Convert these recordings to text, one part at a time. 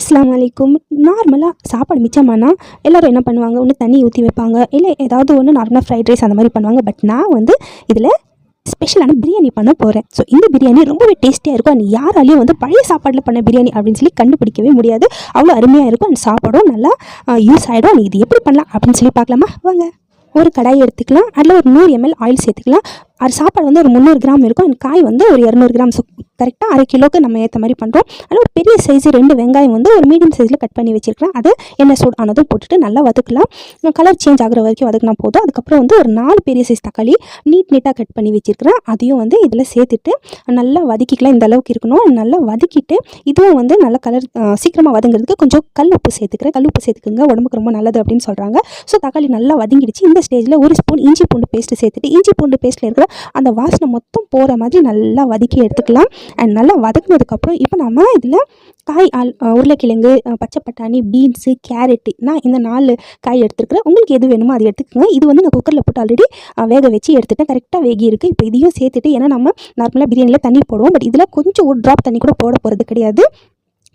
அஸ்ஸலாமு அலைக்கும். நார்மலாக சாப்பாடு மிச்சமானா எல்லோரும் என்ன பண்ணுவாங்க, ஒன்று தண்ணி ஊற்றி வைப்பாங்க, இல்லை ஏதாவது ஒன்று நார்மலாக ஃப்ரைட் ரைஸ் அந்த மாதிரி பண்ணுவாங்க. பட் நான் வந்து இதில் ஸ்பெஷலான பிரியாணி பண்ண போகிறேன். ஸோ இந்த பிரியாணி ரொம்பவே டேஸ்டியாக இருக்கும். அண்ட் யாராலையும் வந்து பழைய சாப்பாட்டில் பண்ண பிரியாணி அப்படின்னு சொல்லி கண்டுபிடிக்கவே முடியாது. அவ்வளோ அருமையாக இருக்கும். அண்ட் சாப்பாடும் நல்லா யூஸ் ஆகிடும். அண்ட் இது எப்படி பண்ணலாம் அப்படின்னு சொல்லி பார்க்கலாமா வாங்க. ஒரு கடாய் எடுத்துக்கலாம். அதில் ஒரு 100 ml ஆயில் சேர்த்துக்கலாம். அது சாப்பாடு வந்து ஒரு 300 கிராம் இருக்கும். அண்ட் காய் வந்து ஒரு 200 கிராம். ஸோ கரெக்டாக அரை கிலோக்கு நம்ம ஏற்ற மாதிரி பண்ணுறோம். அதில் ஒரு பெரிய சைஸு 2 வெங்காயம் வந்து ஒரு மீடியம் சைஸில் கட் பண்ணி வச்சுருக்கலாம். அதை எண்ணெய் சூடு ஆனதும் போட்டுட்டு நல்லா வதக்கலாம். கலர் சேஞ்ச் ஆகிற வரைக்கும் வதக்கினா போதும். அதுக்கப்புறம் வந்து ஒரு 4 பெரிய சைஸ் தக்காளி நீட்டாக கட் பண்ணி வச்சுருக்கிறேன். அதையும் வந்து இதில் சேர்த்துட்டு நல்லா வதக்கிக்கலாம். இந்த அளவுக்கு இருக்கணும். நல்லா வதக்கிட்டு இதுவும் வந்து நல்லா கலர் சீக்கிரமாக வதங்கிறதுக்கு கொஞ்சம் கல் உப்பு சேர்த்துக்கிறேன். கல் உப்பு சேர்த்துக்குங்க, உடம்புக்கு ரொம்ப நல்லது அப்படின்னு சொல்கிறாங்க. ஸோ தக்காளி நல்லா வதங்கிடுச்சு. இந்த ஸ்டேஜில் ஒரு ஸ்பூன் இஞ்சி பூண்டு பேஸ்ட்டு சேர்த்துட்டு இஞ்சி பூண்டு பேஸ்ட்டில் இருக்கிற அந்த வாசனை மொத்தம் போகிற மாதிரி நல்லா வதக்கி எடுத்துக்கலாம். அண்ட் நல்லா வதக்குனதுக்கப்புறம் இப்போ நம்ம இதில் காய் உருளைக்கிழங்கு, பச்சை பட்டாணி, பீன்ஸு, கேரட்டு, நான் இந்த 4 காய் எடுத்துருக்கிறேன். உங்களுக்கு எது வேணுமோ அதை எடுத்துக்கோங்க. இது வந்து நான் குக்கரில் போட்டு ஆல்ரெடி வேக வச்சு எடுத்துட்டேன். கரெக்டாக வேகி இருக்குது. இப்போ இதையும் சேர்த்துட்டு, ஏன்னா நம்ம நார்மலாக பிரியாணியில் தண்ணி போடுவோம், பட் இதில் கொஞ்சம் ஒரு ட்ராப் தண்ணி கூட போட போகிறது கிடையாது.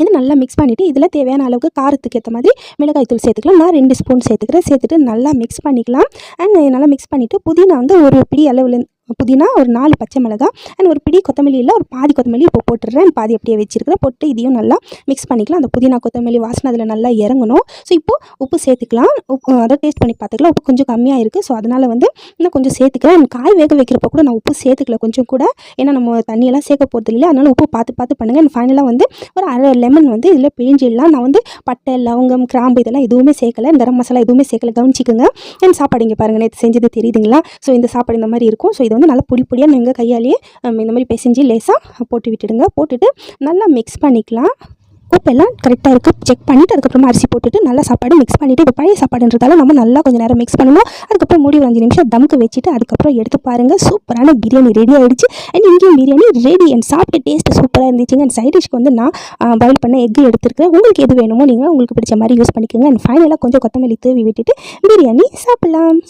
இது நல்லா மிக்ஸ் பண்ணிவிட்டு இதில் தேவையான அளவுக்கு காரத்துக்கு ஏற்ற மாதிரி மிளகாய் தூள் சேர்த்துக்கலாம். நான் 2 ஸ்பூன் சேர்த்துக்கிறேன். சேர்த்துட்டு நல்லா மிக்ஸ் பண்ணிக்கலாம். அண்ட் நல்லா மிக்ஸ் பண்ணிவிட்டு புதினா வந்து ஒரு பிடி அளவில் புதினா, ஒரு 4 பச்சை மிளகாய் அண்ட் ஒரு பிடி கொத்தமல்லி, இல்லை ஒரு பாதி கொத்தமல்லி இப்போ போட்டுடுறேன். பாதி அப்படியே வச்சுருக்கிறேன். போட்டு இதையும் நல்லா மிக்ஸ் பண்ணிக்கலாம். அந்த புதினா கொத்தமல்லி வாசனை அதில் நல்லா இறங்கணும். ஸோ இப்போது உப்பு சேர்த்துக்கலாம். அதை டேஸ்ட் பண்ணி பார்த்துக்கலாம். உப்பு கொஞ்சம் கம்மியாக இருக்குது. ஸோ அதனால் வந்து இன்னும் கொஞ்சம் சேர்த்துக்கிறேன். அண்ட் காய் வேக வைக்கிறப்ப கூட நான் உப்பு சேர்த்துக்கல கொஞ்சம் கூட, ஏன்னா நம்ம தண்ணியெல்லாம் சேர்க்க போகிறது இல்லை. அதனால் உப்பு பார்த்து பண்ணுங்கள். அண்ட் ஃபைனலாக வந்து ஒரு அரை லெமன் வந்து இதில் பிழிஞ்சிடலாம். நான் வந்து பட்டை, லவங்கம், கிராம்பு இதெல்லாம் எதுவுமே சேர்க்கலை. கரம் மசாலா எதுவுமே சேர்க்கலை. கவனிச்சிக்கோங்க. அண்ட் சாப்பாடு இங்கே பாருங்கள், நேற்று செஞ்சது தெரியுதுங்களா? ஸோ இந்த சாப்பாடு இந்த மாதிரி இருக்கும். ஸோ இது வந்து நல்லா பொடியாக நீங்கள் கையாலேயே இந்த மாதிரி பிசைஞ்சு லேசாக போட்டு விட்டுடுங்க. போட்டுட்டு நல்லா மிக்ஸ் பண்ணிக்கலாம். உப்பெல்லாம் கரெக்டாக இருக்குது செக் பண்ணிவிட்டு அதுக்கப்புறமா அரிசி போட்டுட்டு நல்லா சாப்பாடு மிக்ஸ் பண்ணிவிட்டு, இது பழைய சாப்பாடுன்றதால நம்ம நல்லா கொஞ்சம் நேரம் மிக்ஸ் பண்ணணும். அதுக்கப்புறம் மூடி ஒரு 5 நிமிஷம் தம்க்கு வச்சுட்டு அதுக்கப்புறம் எடுத்து பாருங்கள். சூப்பரான பிரியாணி ரெடி ஆகிடுச்சு. அண்ட் இங்கேயும் பிரியாணி ரெடி. அண்ட் சாப்பிட்டு டேஸ்ட்டு சூப்பராக இருந்துச்சுங்க. அண்ட் சைட் டிஷ்க்கு வந்து நான் பாயில் பண்ண எக்கு எடுத்துருக்கேன். உங்களுக்கு எது வேணுமோ நீங்கள் உங்களுக்கு பிடிச்ச மாதிரி யூஸ் பண்ணிக்கோங்க. அண்ட் ஃபைனலாக கொஞ்சம் கொத்தமல்லி தூவி விட்டுட்டு பிரியாணி சாப்பிட்லாம்.